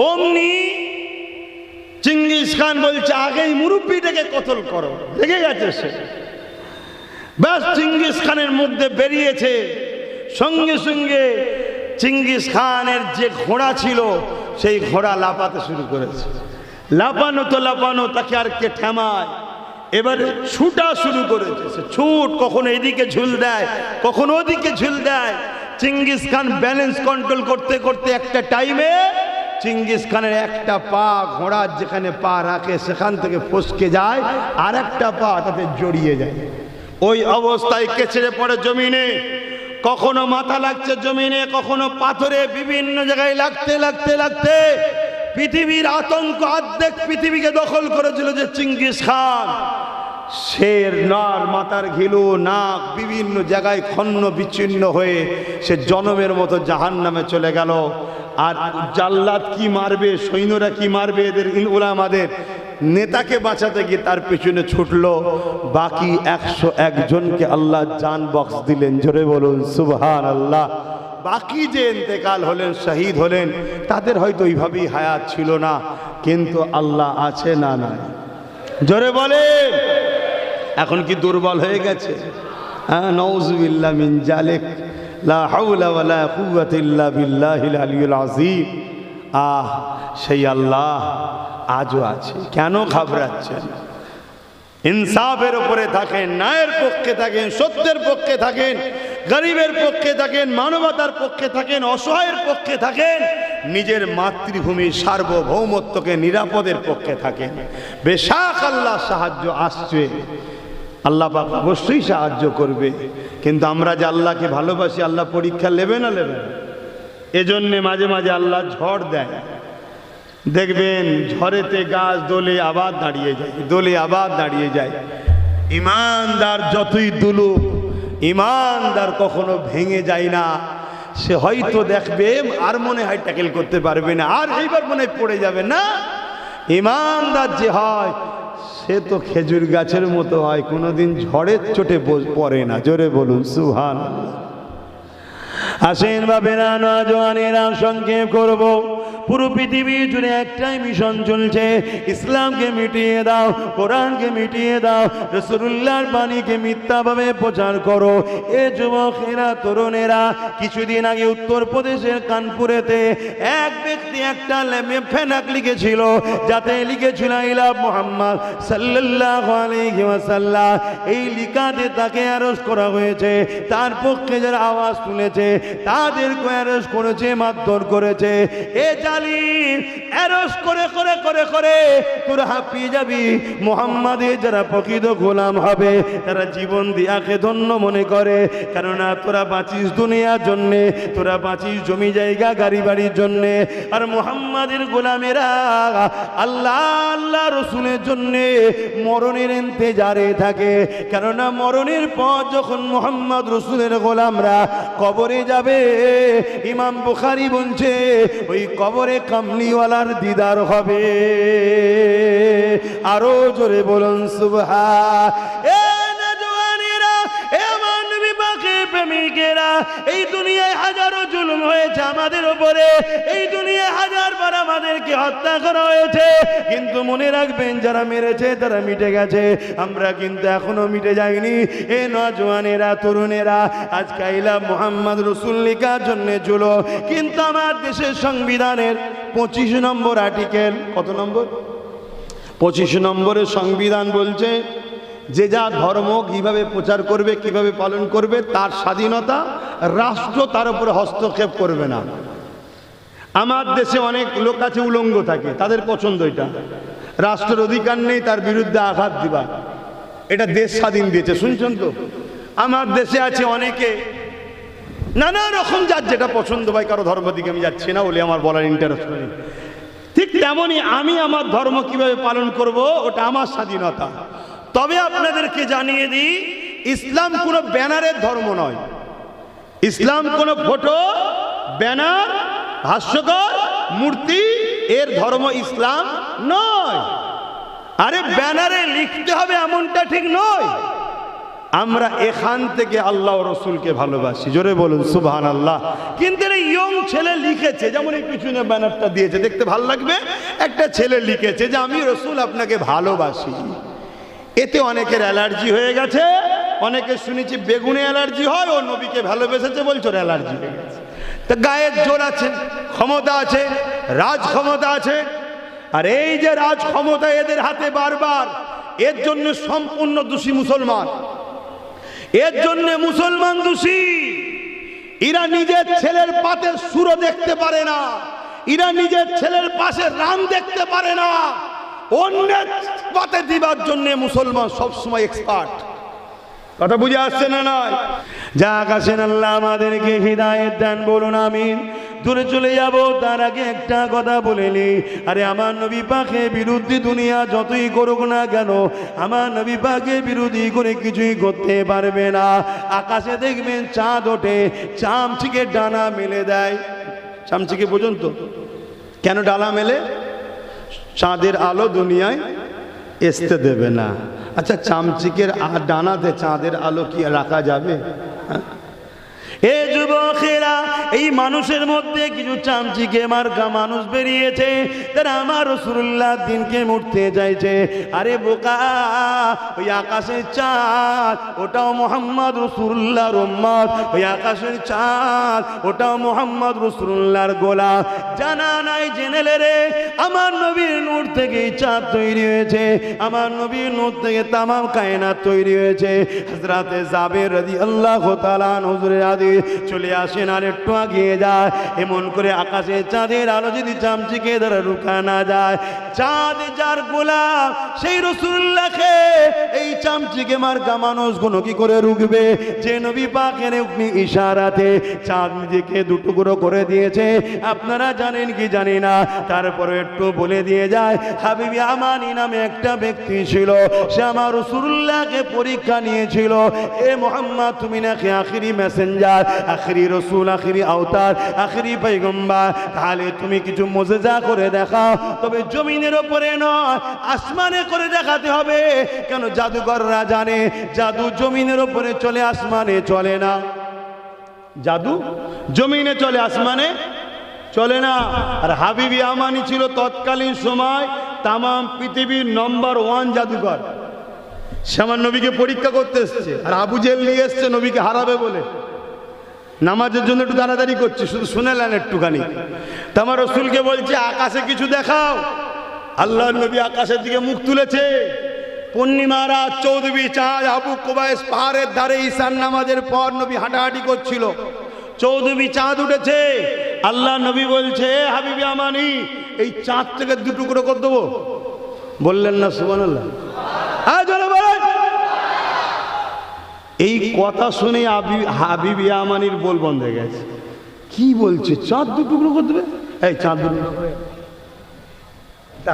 অমনি চেঙ্গিস খান বলছে আগেই মুরব্বীটাকে কতল করো। রেগে গেছে সে। ব্যাস চেঙ্গিস খানের মধ্যে বেরিয়েছে। সঙ্গে সঙ্গে চেঙ্গিস খানের যে ঘোড়া ছিল, সেই ঘোড়া লাফাতে শুরু করেছে। লাফানো তো লাফানো, তাকে আর কে থামায়? এবারে ছুটা শুরু করেছে। সে ছুট, কখনো এদিকে ঝুল দেয়, কখনো ওদিকে ঝুল দেয়। চেঙ্গিস খান ব্যালেন্স কন্ট্রোল করতে করতে একটা টাইমে চেঙ্গিস খানের একটা পা ঘোড়ার যেখানে পা রাখে সেখান থেকে ফসকে যায়, আর একটা পা তাতে জড়িয়ে যায়। ওই অবস্থায় কেচড়ে পড়ে জমিনে। কখনো মাথা লাগছে জমিনে, কখনো পাথরে, বিভিন্ন জায়গায় লাগতে লাগতে লাগতে পৃথিবীর আতঙ্ক অর্ধেক পৃথিবীকে দখল করেছিল যে চেঙ্গিস খান। শের নার মাথার ঘিলু, নাক বিভিন্ন জায়গায় খন্ন বিচ্ছিন্ন হয়ে সে জনমের মতো জাহান্নামে চলে গেল। আর জাল্লাদ কি মারবে, সৈন্যরা কি মারবে, এদের উলামাদের নেতাকে বাঁচাতে গিয়ে তার পেছনে ছুটলো। বাকি 101 জনকে আল্লাহ জান বক্স দিলেন। জোরে বলুন সুবহানাল্লাহ। বাকি যে ইন্তেকাল হলেন, শহীদ হলেন, তাদের হয়তো এইভাবেই হায়াত ছিল না, কিন্তু আল্লাহ আছে না নাই? জোরে বলেন। এখন কি দুর্বল হয়ে গেছে? হ্যাঁ, নাউযুবিল্লাহ মিন যালিক। লা হাওলা ওয়ালা কুওয়াতা ইল্লা বিল্লাহিল আলিয়্যিল আযীম। সেই আল্লাহ আজও আছে। কেন ঘাবড়াচ্ছেন? ইনসাফের উপরে থাকেন, ন্যায়ের পক্ষে থাকেন, সত্যের পক্ষে থাকেন, গরিবের পক্ষে থাকেন, মানবতার পক্ষে থাকেন, অসহায়ের পক্ষে থাকেন, নিজের মাতৃভূমির সার্বভৌমত্বকে নিরাপদের পক্ষে থাকেন। বেশাক আল্লাহ সাহায্য আসছে, আল্লাহ পাক অবশ্যই সাহায্য করবে। কিন্তু আমরা যে আল্লাহকে ভালোবাসি, আল্লাহ পরীক্ষা নেবে না নেবে? এজন্যে মাঝে মাঝে আল্লাহ ঝড় দেয়। দেখবেন ঝড়েতে গাছ দোলে আবার দাঁড়িয়ে যায়, দোলে আবার দাঁড়িয়ে যায়। ইমানদার যতই দুলুক, ইমানদার কখনো ভেঙে যায় না। সে হয়তো দেখবে আর মনে হয় ট্যাকেল করতে পারবে না, আর এইবার মনে হয় পড়ে যাবে না। ইমানদার যে হয় সে তো খেজুর গাছের মতো হয়, কোনোদিন ঝড়ের চোটে পড়ে না। জোরে বলুন সুবহানাল্লাহ। আসেন বাবেরা, নওজওয়ানেরা, সংক্ষেপ করব। পুরো পৃথিবী জুড়ে একটাই মিশন চলছে, ইসলামকে মিটিয়ে দাও, কোরআনকে মিটিয়ে দাও, রাসূলুল্লাহর বাণীকে মিথ্যাভাবে প্রচার করো। এ যুবকেরা, তরুণেরা, কিছুদিন আগে উত্তরপ্রদেশের কানপুরেতে এক ব্যক্তি একটা ফেনাক লিখেছিল, যাতে লিখেছিল আই লাভ মুহাম্মদ সাল্লাল্লাহু আলাইহি ওয়াসাল্লাম। এই লিখাতে তাকে অ্যারেস্ট করা হয়েছে। তার পক্ষে যারা আওয়াজ তুলেছে তাদেরকে অ্যারেস্ট করেছে, মারধর করেছে। এ জালিম, অ্যারেস্ট করে করে করে করে তোরা হাঁপিয়ে যাবি। মুহাম্মাদের যারা প্রকৃত গোলাম হবে তারা জীবন দিয়াকে ধন্য মনে করে, কেননা তোরা বাঁচিস দুনিয়ার জন্যে, তোরা বাঁচিস জমি জায়গা গাড়ি বাড়ির জন্যে। আর মুহাম্মাদের গোলামেরা আল্লাহ আল্লাহ রসুলের জন্যে মরণের ইন্তজারে থাকে, কেননা মরণের পর যখন মুহাম্মদ রসুলের গোলামরা কবরে যাবে, ইমাম বুখারী বলছে ওই কবরে কামলিওয়ালার দিদার হবে। আরো জোরে বলুন সুবহান। এই দুনিয়ায় হাজারো জুলুম হয়েছে, হয়েছে আমাদের উপরে, এই দুনিয়া হাজারবার আমাদেরকে হত্যা করা হয়েছে, কিন্তু মনে রাখবেন যারা মেরেছে তারা মিটে গেছে, আমরা কিন্তু এখনো মিটে যাইনি। এ নওজওয়ানেরা, তরুণেরা, আজকে আইলা মুহাম্মদ রাসূল লেখার জন্য চলো, কিন্তু আমার দেশের সংবিধানের 25 নম্বর আর্টিকেল, কত নম্বর? 25 নম্বরের সংবিধান বলছে যে যা ধর্ম কিভাবে প্রচার করবে, কিভাবে পালন করবে তার স্বাধীনতা, রাষ্ট্র তার উপরে হস্তক্ষেপ করবে না। আমার দেশে অনেক লোক আছে উলঙ্গ থাকে, তাদের পছন্দ, এটা রাষ্ট্রের অধিকার নেই তার বিরুদ্ধে আঘাত দিবা, এটা দেশ স্বাধীন দিয়েছে, শুনছেন তো? আমার দেশে আছে অনেকে নানা রকম, যার যেটা পছন্দ, ভাই কারো ধর্ম দিকে আমি যাচ্ছি না বলে আমার বলার ইন্টারেস্ট নেই। ঠিক তেমনই আমি আমার ধর্ম কিভাবে পালন করব ওটা আমার স্বাধীনতা। তবে আপনাদেরকে জানিয়ে দিই, ইসলাম কোনো ব্যানারের ধর্ম নয়, ইসলাম কোনো ফটো, ব্যানার, হাস্যকর মূর্তি এর ধর্ম ইসলাম নয়। আরে ব্যানারে লিখতে হবে এমনটা ঠিক নয়। আমরা এখান থেকে আল্লাহ ও রসুলকে ভালোবাসি, জোরে বলুন সুবহানাল্লাহ। কিন্তু এই ইয়ং ছেলে লিখেছে, যেমন এই পিছনে ব্যানারটা দিয়েছে, দেখতে ভালো লাগবে, একটা ছেলে লিখেছে যে আমি রসুল আপনাকে ভালোবাসি। এতে অনেকের অ্যালার্জি হয়ে গেছে, অনেকে শুনেছি বেগুনে অ্যালার্জি হয়, ও নবীকে ভালোবেসেছে বলছো অ্যালার্জি হয়ে গেছে। তা গায়ের জোর আছে, ক্ষমতা আছে, রাজ ক্ষমতা আছে, আর এই যে রাজ ক্ষমতা এদের হাতে বারবার, এর জন্য সম্পূর্ণ দোষী মুসলমান, এর জন্য মুসলমান দোষী। এরা নিজের ছেলের পাতে সুরো দেখতে পারে না, এরা নিজের ছেলের পাশে রান দেখতে পারে না, অন্যের পাতে দিবার জন্য মুসলমান সবসময় এক্সপার্ট। কথা বুঝে আসছে না? নয় যা আকাশেন আল্লাহ আমাদেরকে হিদায়েত দান, বলুন আমিন। দূরে চলে যাব তার আগে একটা কথা বলে নি, আরে আমার নবী পাকের বিরুদ্ধে দুনিয়া যতই করুক না কেন, আমার নবী পাকের বিরোধী করে কিছুই করতে পারবে না। আকাশে দেখবেন চাঁদ ওঠে, চামচিকে ডানা মেলে দেয়। চামচিকে পর্যন্ত কেন ডানা মেলে? চাঁদের আলো দুনিয়ায় আসতে দেবে না। আচ্ছা, চামচিকের ডানাতে চাঁদের আলো কি রাখা যাবে? এ যুবকেরা, এই মানুষের মধ্যে কিছু চামচিকে মার্কা মানুষ বেরিয়েছে, তারা আমার রাসূলুল্লাহ দিনকে মুড়তে চাইছে। আরে বোকা, ওই আকাশের চাঁদ ওটাও মুহাম্মদ রাসূলুল্লাহর উম্মত, ওই আকাশের চাঁদ ওটাও মুহাম্মদ রাসূলুল্লাহর গোলাম। জানা নাই জেনেলে রে, আমার নবীর নূর থেকে চাঁদ তৈরি হয়েছে, আমার নবীর নূর থেকে তামাম কায়নাত তৈরি হয়েছে। হযরতে জাবের রাদিয়াল্লাহু তাআলা হুজুরের আদি চলে আসেন, আর একটু আগিয়ে যায়, এমন করে আকাশে চাঁদের আলো যদি চামচিকে দ্বারা রুখা না যায়, চাঁদ যার গোলাম সেই রাসূলুল্লাহকে এই চামচিকে মার্কা মানুষগুলো কি করে রুখবে? যে নবী পাকের ইশারাতে চাঁদ নিজেকে দুটুকরো করে দিয়েছে, আপনারা জানেন কি জানি না, তারপরে একটু বলে দিয়ে যায়, হাবিবি আমানি নামে একটা ব্যক্তি ছিল, সে আমার রাসূলুল্লাহকে পরীক্ষা নিয়েছিল, এ মুহাম্মদ তুমি নাকি আখিরি মেসেঞ্জার, আখিরি রসুল, আখিরি আওতার, আখিরি পয়গম্বর, তাহলে তুমি কিছু মুজিজা করে দেখাও, তবে জমিনের উপরে নয় আসমানে করে দেখাতে হবে। কেন? জাদুকররা জানে জাদু জমিনের উপরে চলে, আসমানে চলে না। জাদু জমিনে চলে, আসমানে চলে না। আর হাবিবি আমানি ছিল তৎকালীন সময় তামাম পৃথিবীর নম্বর 1 জাদুকর। সে আমার নবীকে পরীক্ষা করতে এসছে, আর আবু জেহেল নিয়ে এসছে নবীকে হারাবে বলে। নামাজের জন্য একটু তাড়াতাড়ি করছে, শুধু শুনেলেন একটুখানি। তা আমার রাসূলকে বলছে আকাশে কিছু দেখাও। আল্লাহর নবী আকাশের দিকে মুখ তুলেছে, পূর্ণিমা রাত, 14 চাঁদ, আবু কুবাইস পাহাড়ের ধারে ঈশান নামাজের পর নবী হাঁটাহাঁটি করছিল, 14 চাঁদ উঠেছে। আল্লাহ নবী বলছে, হাবিবি আমানি এই চাঁদ থেকে 2 টুকরো করে দেবো। বললেন না সুবহানাল্লাহ? এই কথা শুনে হাবিবি আমানির বল বন্ধ হয়ে গেছে। কি বলছে? চাঁদ 2 টুকরো করে দেবে? এই চাঁদ 2 টুকরো করে,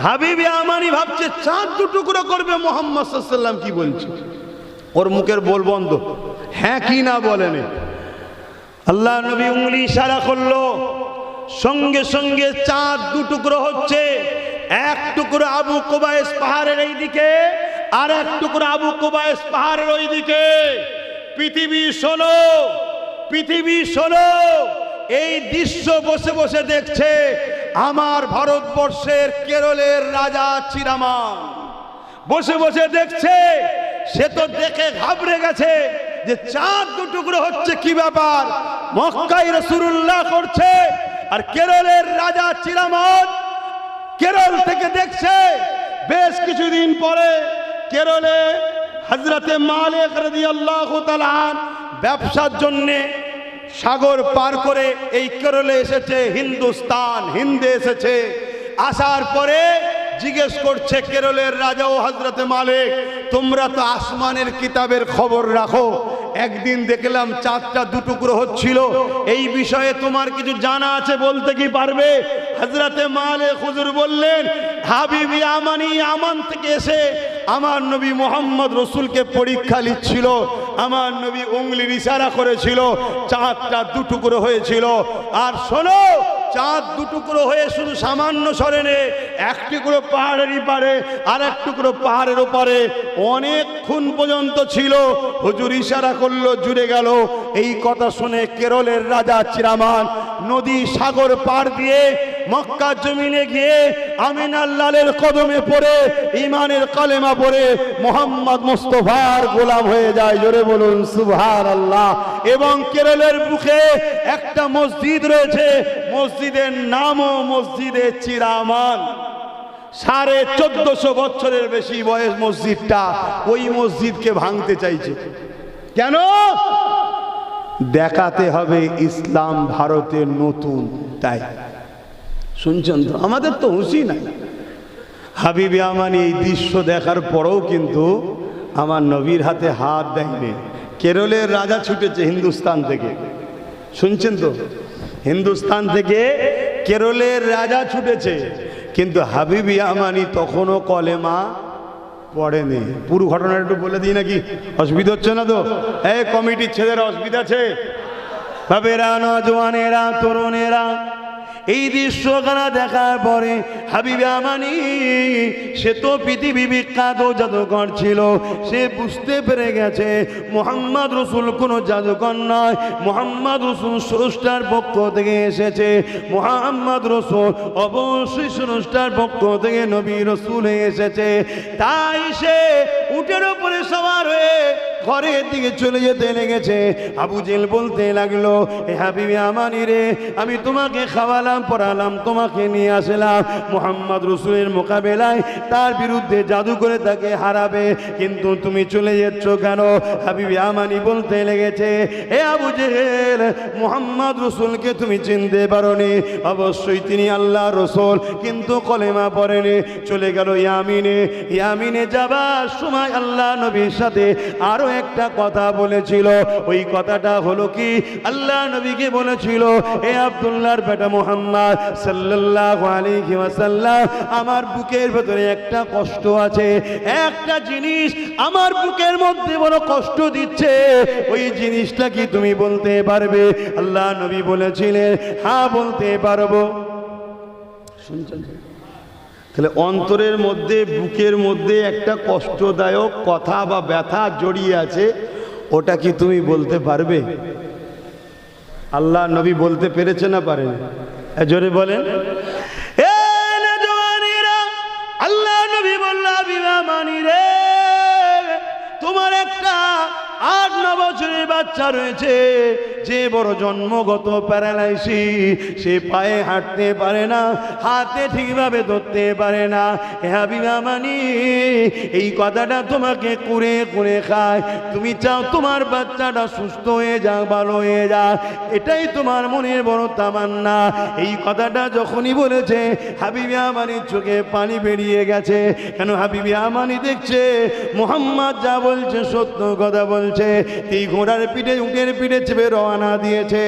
হাবিবি আমানি ভাবছে চাঁদ 2 টুকরো করবে। মুহাম্মদ সাল্লাল্লাহু আলাইহি ওয়াসাল্লাম কি বলছে? ওর মুখের বল বন্ধ, হ্যাঁ কি না বলেন। আল্লাহ নবী উঙ্গলি ইশারা করলো, সঙ্গে সঙ্গে চাঁদ 2 টুকরো হচ্ছে। 1 টুকরো আবু কুবাইস পাহাড়ের এই দিকে, আর 1 টুকরো আবু কুবাইস পাহাড়ের ওই দিকে। পৃথিবী শোনো, পৃথিবী শোনো, এই দৃশ্য বসে বসে দেখছে আমার ভারতবর্ষের কেরলের রাজা চিরামান, বসে বসে দেখছে। সে তো দেখে ঘাবড়ে গেছে যে চাঁদ দু টুকরো হচ্ছে, কি ব্যাপার? মক্কায় রাসূলুল্লাহ করছে আর কেরলের রাজা চিরামান কেরল থেকে দেখছে। বেশ কিছুদিন পরে কেরলে হযরতে মালিক রাদিয়াল্লাহু তাআলা ব্যবসার জন্য সাগর পার করে এই কেরলে এসেছে, হিন্দুস্তান হিন্দে এসেছে। আসার পরে জিজ্ঞেস করছে কেরলের রাজা ও হযরতে মালিক, তোমরা তো আসমানের কিতাবের খবর রাখো, একদিন দেখলাম চাঁদটা দু টুকরো হচ্ছিল, এই বিষয়ে তোমার কিছু জানা আছে, বলতে কি পারবে? হযরতে মালিক হুজুর বললেন, হাবিবি আমানি আমান থেকে এসে আমার নবী মুহাম্মদ রসুলকে পরীক্ষা নিচ্ছিল। আমার নবী উংলির ইশারা করেছিল, চাঁদটা দু টুকরো হয়েছিল। আর শোনো, চাঁদ দু টুকরো হয়ে শুধু সামান্য সরেনে, এক টুকরো পাহাড়েরই পারে আর এক টুকরো পাহাড়ের ওপারে অনেকক্ষণ পর্যন্ত ছিল। হুজুর ইশারা করলো, জুড়ে গেল। এই কথা শুনে কেরলের রাজা চিরামান নদী সাগর পার দিয়ে মক্কা জমিনে গিয়ে আমিনার লালের কদমে পড়ে ঈমানের কালেমা পড়ে মুহাম্মদ মুস্তাফার গোলাম হয়ে যায়। জোরে বলুন সুবহানাল্লাহ। এবং কেরলের বুকে একটা মসজিদ রয়েছে, মসজিদের নামও মসজিদে চিরামান। 1450 বছরের বেশি বয়স মসজিদটা। ওই মসজিদকে ভাঙতে চাইছে কেন? দেখাতে হবে ইসলাম ভারতের নতুন। তাই শুনছেন তো, আমাদের তো হুঁশি নাই। হাবিবে আমানি এই দৃশ্য দেখার পরেও কিন্তু আমার নবীর হাতে হাত দেয়নি। কেরলের রাজা ছুটেছে হিন্দুস্তান থেকে, শুনছেন তো, হিন্দুস্তান থেকে কেরলের রাজা ছুটেছে, কিন্তু হাবিবি আমানি তখনও কলেমা পড়েনি। পুরো ঘটনাটা একটু বলে দিই নাকি? অসুবিধা হচ্ছে না তো? এই কমিটির ছেলেরা অসুবিধা আছে? বাবেরা, নজওয়ানেরা, তরুণেরা, এই দৃশ্যখানা দেখার পরে হাবিবে আমানি, সে তো পৃথিবী বিখ্যাত জাদুকর ছিল, সে বুঝতে পেরে গেছে মুহাম্মদ রসুল কোনো জাদুকর নয়, মুহাম্মদ রসুল স্রষ্টার পক্ষ থেকে এসেছে। মুহাম্মদ রসুল অবশ্যই স্রষ্টার পক্ষ থেকে নবী রসুল এসেছে। তাই সে উটের উপরে সওয়ার হয়ে ঘরের দিকে চলে যেতে লেগেছে। আবু জেল বলতে লাগলো, এ হাবিবে আমানি রে, আমি তোমাকে খাওয়ালাম, পড়ালাম, তোমাকে নিয়ে আসলাম মুহাম্মদ রসুলের মোকাবেলায় তার বিরুদ্ধে জাদু করে তাকে হারাবে, কিন্তু তুমি চলে যাচ্ছ কেন? হাবিবে আমানি বলতে লেগেছে, এ আবু জেহেল, মুহাম্মদ রসুলকে তুমি চিনতে পারোনি, অবশ্যই তিনি আল্লাহ রসুল, কিন্তু কলেমা পড়েনি। চলে গেল ইয়ামিনে। ইয়ামিনে যাবার সময় আল্লাহ নবীর সাথে আরো একটা কথা বলেছিল। ওই কথাটা হলো কি, আল্লাহ নবীকে বলেছিল, এ আব্দুল্লাহর বেটা মুহাম্মদ সাল্লাল্লাহু আলাইহি ওয়াসাল্লাম, আমার বুকের ভেতরে একটা কষ্ট আছে, একটা জিনিস আমার বুকের মধ্যে বড় কষ্ট দিচ্ছে, ওই জিনিসটা কি তুমি বলতে পারবে? আল্লাহ নবী বলেছিলেন, হ্যাঁ বলতে পারবো। শুনছেন? তাহলে অন্তরের মধ্যে, বুকের মধ্যে একটা কষ্টদায়ক কথা বা ব্যথা জড়িয়ে আছে, ওটা কি তুমি বলতে পারবে? আল্লাহ নবী বলতে পেরেছে না পারেন? জোরে বলেন। আল্লাহ নবী বলল, হাবিবে আমানি রে, তোমার একটা 8-9 বছরের বাচ্চা রয়েছে, যে বড় জন্মগত প্যারালাইসিস, সে পায়ে হাঁটতে পারে না, হাতে ঠিকভাবে ধরতে পারে না। হাবিবে আমানি, এই কথাটা তোমাকে কুরে কুরে খায়। তুমি চাও তোমার বাচ্চাটা সুস্থ হয়ে যাক, ভালো হয়ে যাক, এটাই তোমার মনের বড় তামান্না। এই কথাটা যখনই বলেছে, হাবিবে আমানির চোখে পানি বেরিয়ে গেছে। কেন? হাবিবে আমানি দেখছে মুহাম্মদ যা বলছে সত্য কথা বলছে। এই ঘোড়ার পিঠে, উটের পিঠে চেপে রওনা দিয়েছে।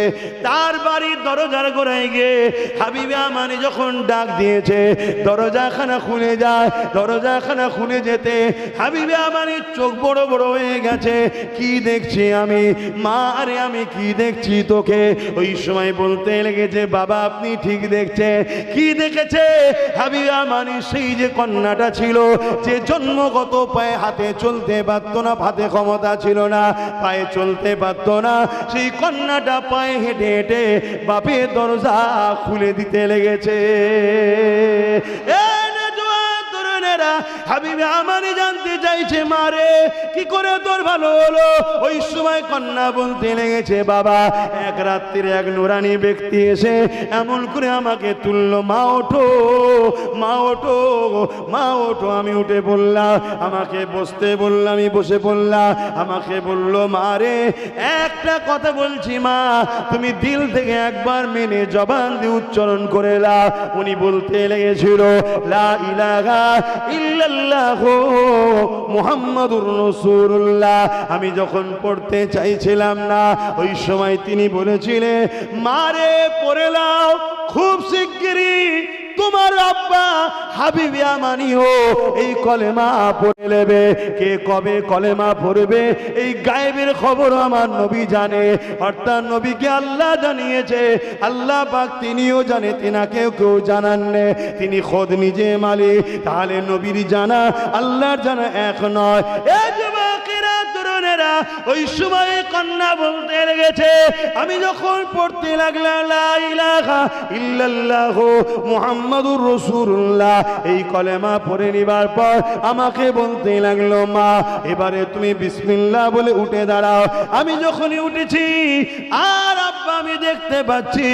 তার বাড়ির দরজার গোড়ায় গিয়ে হাবিবে আমানি যখন ডাক দিয়েছে, দরজাখানা খুলে যায়। দরজাখানা খুলে যেতে হাবিবে আমানির চোখ বড় বড় হয়ে গেছে। কি দেখছি আমি? মা, আরে আমি কি দেখছি তোকে? ওই সময় বলতে লেগেছে, বাবা আপনি ঠিক দেখছে। কি দেখেছে? হাবিবে আমানি সেই যে কন্যাটা ছিল, যে জন্মগত পায়ে হাতে চলতে পারতো না, হাতে ক্ষমতা ছিল না, পায়ে চলতে পারতো না, সেই কন্যাটা পায়ে হেঁটে হেঁটে বাপের দরজা খুলে দিতে লেগেছে। হাবিবে আমারই জানতে চাইছে, মারে কি করে তোর ভালো হলো? ওই সময় কন্যা বলতে লেগেছে, বাবা এক রাত্রির এক নুরানি ব্যক্তি এসে এমন করে আমাকে তুললো, মা ওঠো, মা ওঠো, মা ওঠো। আমি উঠে বললাম, আমাকে বসতে বললাম, আমি বসে পড়লাম। আমাকে বললো, মা রে একটা কথা বলছি মা, তুমি দিল থেকে একবার মেনে জবান দিয়ে উচ্চারণ করে লা। উনি বলতে লেগেছিল, লা ইলাহা ইল্লাল্লাহু মুহাম্মাদুর রাসূলুল্লাহ। আমি যখন পড়তে চাইছিলাম না, ওই সময় তিনি বলেছিলেন, মারে পড়ে লাও, খুব শিগগিরই তোমার আব্বা হাবিবে আমানিও এই কলেমা পড়ে নেবে। কে কবে কলেমা পড়বে এই গায়েবের খবর আমার নবী জানে, অর্থাৎ নবীকে আল্লাহ জানিয়েছে, আল্লাহ পাক তিনিও জানে, তিনাকে কেউ জানান নে, তিনি খোদ নিজে মালিক। তাহলে নবীর জানা আল্লাহর জানা এক নয়। এই যুবকেরা, তরুণেরা, ওই সময় কন্যা বলতে লেগেছে, আমি যখন পড়তে লাগলাম লা ইলাহা ইল্লাল্লাহু মুহাম্মাদুর রাসূলুল্লাহ এই কলেমা পড়ে নিবার পর আমাকে বলতে লাগলো, মা এবারে তুমি বিসমিল্লাহ বলে উঠে দাঁড়াও। আমি যখনই উঠেছি আর আব্বা আমি দেখতে পাচ্ছি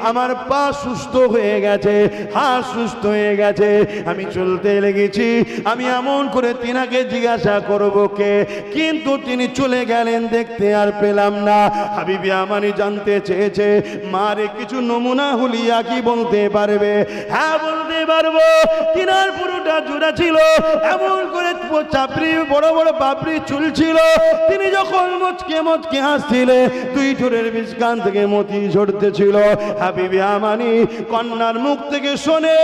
আমার পা সুস্থ হয়ে গেছে, হাত সুস্থ হয়ে গেছে। আমি চলতে লেগেছি। আমি এমন করে তিনাকে জিজ্ঞাসা করব কে, কিন্তু তিনি চলে গেলেন, দেখতে আর পেলাম না। হাবিবে আমানি জানতে চেয়েছে, মারে কিছু নমুনা হুলিয়া কি বলতে পারবে? হ্যাঁ বলতে পারবো। তিনার পুরোটা জোড়া ছিল, এমন করে চাপড়ি, বড় বড় পাপড়ি চুল ছিল। তিনি যখন মুচকে মুচকে হাসছিলেন, দুই ঠোঁটের বিস্কান থেকে মতি ঝরতেছিল। হাবিবে আমানি কন্যার মুখ থেকে শোনে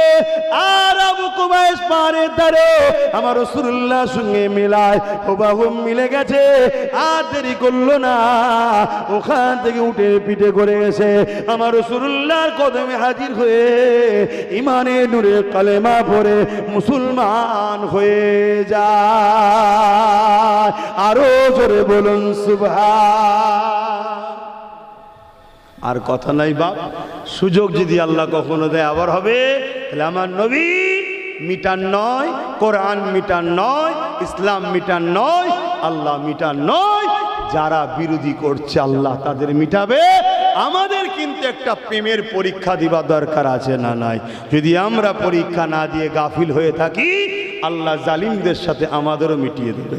আর আবু কুবাইস পাহাড়ের ধারে আমার রাসূলুল্লাহর সঙ্গে মিলায়, হুবহু মিলে গেছে। আর দেরি করলো না, ওখান থেকে উঠে পিঠে করে এসে আমার রাসূলুল্লাহর কদমে হাজির হয়ে ইমানের নূরে কালেমা পড়ে মুসলমান হয়ে যায়। আরো জোরে বলুন সুবহান। আর কথা নাই বাপ, সুযোগ যদি আল্লাহ কখনো দেয় আবার হবে। তাহলে আমার নবী মিটার নয়, কোরআন মিটার নয়, ইসলাম মিটার নয়, আল্লাহ মিটার নয়। যারা বিরোধী করছে আল্লাহ তাদের মিটাবে। আমাদের কিন্তু একটা প্রেমের পরীক্ষা দিবা দরকার আছে না নাই? যদি আমরা পরীক্ষা না দিয়ে গাফিল হয়ে থাকি, আল্লাহ জালিমদের সাথে আমাদেরও মিটিয়ে দেবে।